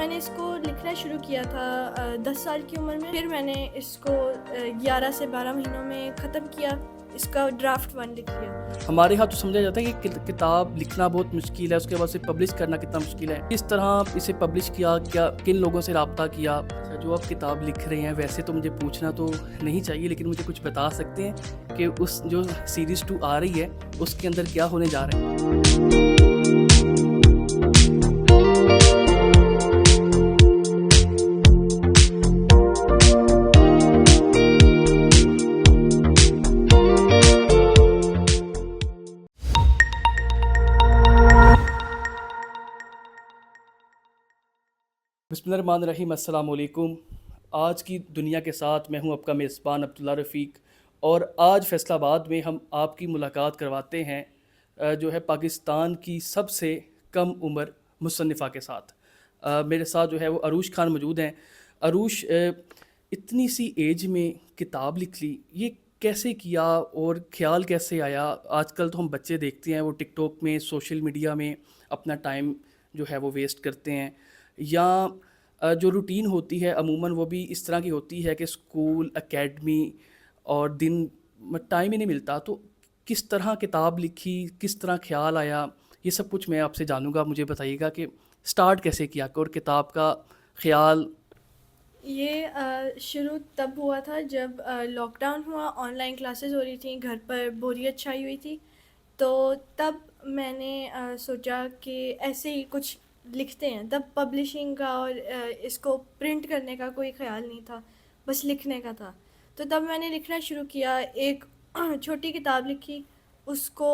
मैंने इसको लिखना शुरू किया था 10 साल की उम्र में। फिर मैंने इसको 11 से 12 महीनों में ख़त्म किया। इसका ड्राफ्ट 1 लिख लिया। हमारे यहाँ तो समझा जाता है कि किताब लिखना बहुत मुश्किल है, उसके बाद से पब्लिश करना कितना मुश्किल है। किस तरह इसे पब्लिश किया, क्या किन लोगों से रब्ता किया? अच्छा, जो आप किताब लिख रहे हैं वैसे तो मुझे पूछना तो नहीं चाहिए, लेकिन मुझे कुछ बता सकते हैं कि उस जो सीरीज़ 2 आ रही है उसके अंदर क्या होने जा रहा है? बिस्मिल्लाहिर्रहमानिर्रहीम, अस्सलाम वालेकुम। आज की दुनिया के साथ मैं हूं आपका मेज़बान अब्दुल्ला रफ़ीक, और आज फैसलाबाद में हम आपकी मुलाकात करवाते हैं जो है पाकिस्तान की सबसे कम उम्र मुसन्निफ़ा के साथ। मेरे साथ जो है वो अरूश खान मौजूद हैं। अरूश, इतनी सी एज में किताब लिख ली, ये कैसे किया और ख़्याल कैसे आया? आजकल तो हम बच्चे देखते हैं वो टिकटॉक में, सोशल मीडिया में अपना टाइम जो है वो वेस्ट करते हैं, या जो रूटीन होती है अमूमन वो भी इस तरह की होती है कि स्कूल, एकेडमी और दिन टाइम ही नहीं मिलता। तो किस तरह किताब लिखी, किस तरह ख़्याल आया, ये सब कुछ मैं आपसे जानूँगा। मुझे बताइएगा कि स्टार्ट कैसे किया और किताब का ख़्याल। ये शुरू तब हुआ था जब लॉकडाउन हुआ, ऑनलाइन क्लासेस हो रही थी, घर पर बोरियत छाई हुई थी। तो तब मैंने सोचा कि ऐसे ही कुछ लिखते हैं। तब पब्लिशिंग का और इसको प्रिंट करने का कोई ख़्याल नहीं था, बस लिखने का था। तो तब मैंने लिखना शुरू किया। एक छोटी किताब लिखी, उसको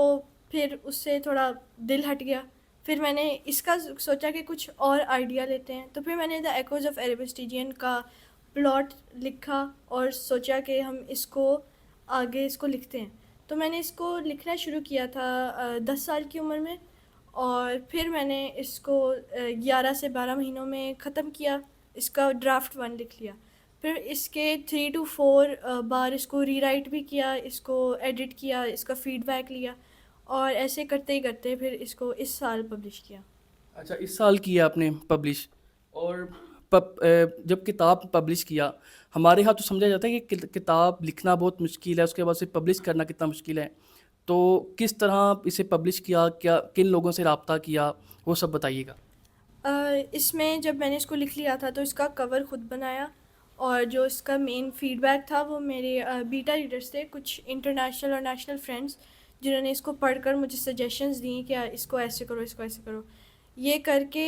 फिर उससे थोड़ा दिल हट गया। फिर मैंने इसका सोचा कि कुछ और आइडिया लेते हैं। तो फिर मैंने द एकोज़ ऑफ एरेबस्टिजियन का प्लॉट लिखा और सोचा कि हम इसको आगे इसको लिखते हैं। तो मैंने इसको लिखना शुरू किया था 10 साल की उम्र में, और फिर मैंने इसको 11 से 12 महीनों में ख़त्म किया। इसका ड्राफ्ट 1 लिख लिया। फिर इसके 3 to 4 बार इसको रीराइट भी किया, इसको एडिट किया, इसका फ़ीडबैक लिया, और ऐसे करते ही करते फिर इसको इस साल पब्लिश किया। अच्छा, इस साल किया आपने पब्लिश? और जब किताब पब्लिश किया, हमारे यहाँ तो समझा जाता है कि किताब लिखना बहुत मुश्किल है, उसके बाद से पब्लिश करना कितना मुश्किल है। तो किस तरह इसे पब्लिश किया, क्या किन लोगों से रब्ता किया, वो सब बताइएगा। इसमें जब मैंने इसको लिख लिया था तो इसका कवर ख़ुद बनाया, और जो इसका मेन फ़ीडबैक था वो मेरे बीटा रीडर्स थे, कुछ इंटरनेशनल और नेशनल फ्रेंड्स, जिन्होंने इसको पढ़कर मुझे सजेशंस दी कि इसको ऐसे करो, इसको ऐसे करो। ये करके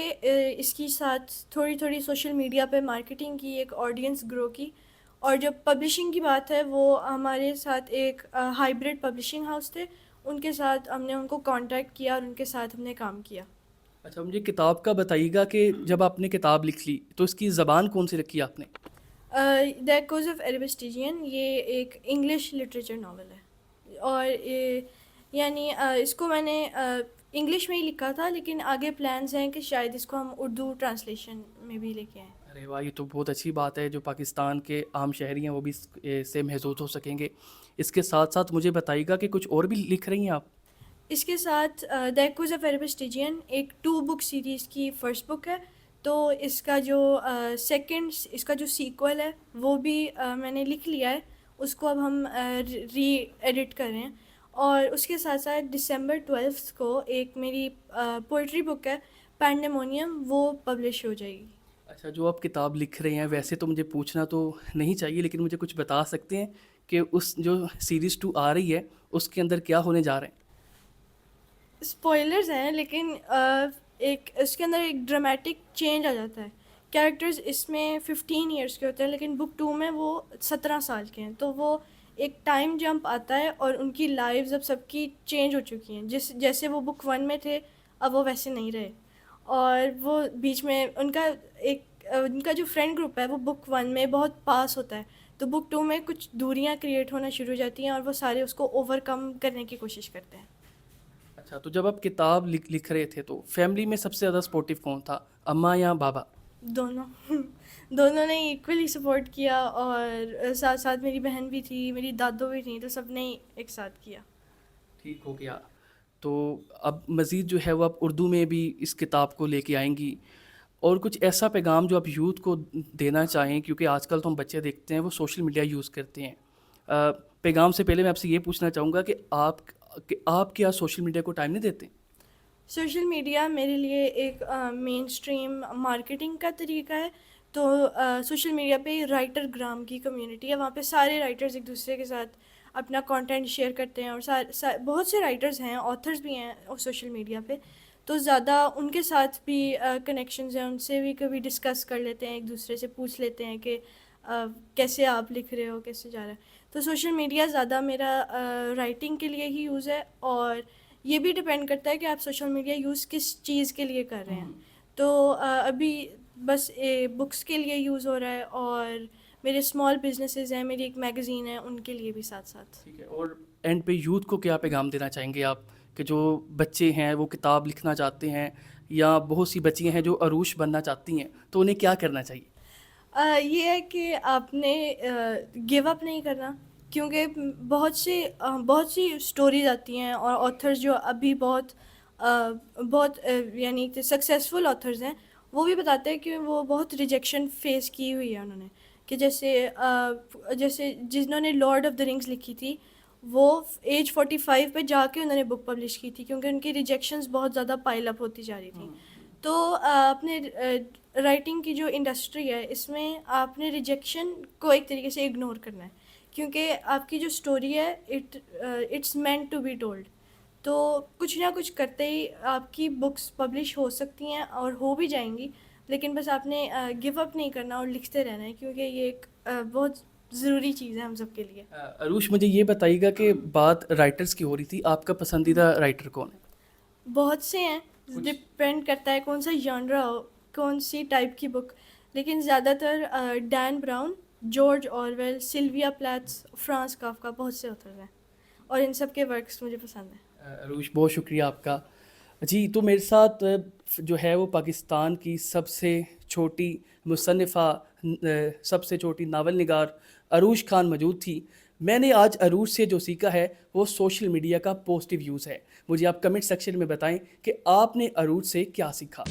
इसकी साथ थोड़ी थोड़ी सोशल मीडिया पे मार्केटिंग की, एक ऑडियंस ग्रो की। और जब पब्लिशिंग की बात है, वो हमारे साथ एक हाइब्रिड पब्लिशिंग हाउस थे, उनके साथ हमने उनको कांटेक्ट किया और उनके साथ हमने काम किया। अच्छा, मुझे किताब का बताइएगा कि जब आपने किताब लिख ली तो इसकी ज़बान कौन सी रखी आपने? द एकोज़ ऑफ एरेबस्टिजियन ये एक इंग्लिश लिटरेचर नावल है, और यानी इसको मैंने इंग्लिश में ही लिखा था, लेकिन आगे प्लान्स हैं कि शायद इसको हम उर्दू ट्रांसलेशन में भी लेके आएँ। अरे वाह, ये तो बहुत अच्छी बात है, जो पाकिस्तान के आम शहरी हैं वो भी इससे महसूस हो सकेंगे। इसके साथ साथ मुझे बताइएगा कि कुछ और भी लिख रही हैं आप? इसके साथ द एकोज़ ऑफ एरेबस्टिजियन एक 2 बुक सीरीज़ की फ़र्स्ट बुक है। तो इसका जो सेकंड, इसका जो सीक्वल है वो भी मैंने लिख लिया है। उसको अब हम री एडिट कर रहे हैं। और उसके साथ साथ दिसंबर 12 को एक मेरी पोइट्री बुक है, पैंडेमोनियम, वो पब्लिश हो जाएगी। अच्छा, जो आप किताब लिख रहे हैं वैसे तो मुझे पूछना तो नहीं चाहिए, लेकिन मुझे कुछ बता सकते हैं कि उस जो सीरीज़ 2 आ रही है उसके अंदर क्या होने जा रहे हैं? स्पॉयलर्स हैं, लेकिन एक इसके अंदर एक ड्रामेटिक चेंज आ जाता है। कैरेक्टर्स इसमें 15 इयर्स के होते हैं, लेकिन बुक 2 में वो 17 साल के हैं। तो वो एक टाइम जंप आता है, और उनकी लाइव्स अब सबकी चेंज हो चुकी हैं। जैसे वो बुक 1 में थे, अब वो वैसे नहीं रहे। और वो बीच में उनका जो फ्रेंड ग्रुप है वो बुक 1 में बहुत पास होता है। तो बुक 2 में कुछ दूरियां क्रिएट होना शुरू हो जाती हैं, और वो सारे उसको ओवरकम करने की कोशिश करते हैं। अच्छा, तो जब आप किताब लिख रहे थे तो फैमिली में सबसे ज़्यादा सपोर्टिव कौन था, अम्मा या बाबा? दोनों। दोनों ने इक्वली सपोर्ट किया, और साथ साथ मेरी बहन भी थी, मेरी दादो भी थी, तो सब ने एक साथ किया। ठीक हो गया। तो अब मज़ीद जो है वो आप उर्दू में भी इस किताब को लेके आएंगी, और कुछ ऐसा पैगाम जो आप यूथ को देना चाहें, क्योंकि आजकल तो हम बच्चे देखते हैं वो सोशल मीडिया यूज़ करते हैं। पैगाम से पहले मैं आपसे ये पूछना चाहूँगा कि आप क्या सोशल मीडिया को टाइम नहीं देते? सोशल मीडिया मेरे लिए एक मेन स्ट्रीम मार्केटिंग का तरीका है। तो सोशल मीडिया पे राइटर ग्राम की कम्युनिटी है, वहाँ पे सारे राइटर्स एक दूसरे के साथ अपना कंटेंट शेयर करते हैं, और बहुत से राइटर्स हैं, ऑथर्स भी हैं और सोशल मीडिया पे। तो ज़्यादा उनके साथ भी कनेक्शंस हैं, उनसे भी कभी डिस्कस कर लेते हैं, एक दूसरे से पूछ लेते हैं कि कैसे आप लिख रहे हो, कैसे जा रहा है। तो सोशल मीडिया ज़्यादा मेरा राइटिंग के लिए ही यूज़ है, और ये भी डिपेंड करता है कि आप सोशल मीडिया यूज़ किस चीज़ के लिए कर रहे हैं। तो अभी बस बुक्स के लिए यूज़ हो रहा है, और मेरे स्मॉल बिजनेसेस हैं, मेरी एक मैगज़ीन है, उनके लिए भी साथ साथ। ठीक है, और एंड पे यूथ को क्या पैगाम देना चाहेंगे आप, कि जो बच्चे हैं वो किताब लिखना चाहते हैं या बहुत सी बच्चियां हैं जो अरूश बनना चाहती हैं, तो उन्हें क्या करना चाहिए? ये है कि आपने गिव अप नहीं करना, क्योंकि बहुत सी स्टोरीज आती हैं, और ऑथर्स जो अभी बहुत यानी कि सक्सेसफुल ऑथर्स हैं, वो भी बताते हैं कि वो बहुत रिजेक्शन फेस की हुई है उन्होंने। कि जैसे जिन्होंने लॉर्ड ऑफ द रिंग्स लिखी थी, वो एज 45 पे जाके उन्होंने बुक पब्लिश की थी, क्योंकि उनकी रिजेक्शंस बहुत ज़्यादा पाइल अप होती जा रही थी। तो अपने राइटिंग की जो इंडस्ट्री है, इसमें आपने रिजेक्शन को एक तरीके से इग्नोर करना है, क्योंकि आपकी जो स्टोरी है it's meant to be told. तो कुछ ना कुछ करते ही आपकी बुक्स पब्लिश हो सकती हैं, और हो भी जाएंगी, लेकिन बस आपने गिव अप नहीं करना और लिखते रहना है, क्योंकि ये एक बहुत ज़रूरी चीज़ है हम सब के लिए। अरूश, मुझे ये बताइएगा कि बात राइटर्स की हो रही थी, आपका पसंदीदा राइटर कौन है? बहुत से हैं, कुछ डिपेंड करता है कौन सा जॉनरा हो, कौन सी टाइप की बुक। लेकिन ज़्यादातर Dan Brown, George Orwell, Sylvia Plath's, Franz Kafka, बहुत से ऑथर हैं, और इन सब के वर्क्स मुझे पसंद हैं। अरूश, बहुत शुक्रिया आपका। जी, तो मेरे साथ जो है वो पाकिस्तान की सबसे छोटी मुसन्निफ़ा, सबसे छोटी नावल निगार अरूश खान मौजूद थी। मैंने आज अरूश से जो सीखा है वो सोशल मीडिया का पॉजिटिव यूज़ है। मुझे आप कमेंट सेक्शन में बताएं कि आपने अरूश से क्या सीखा।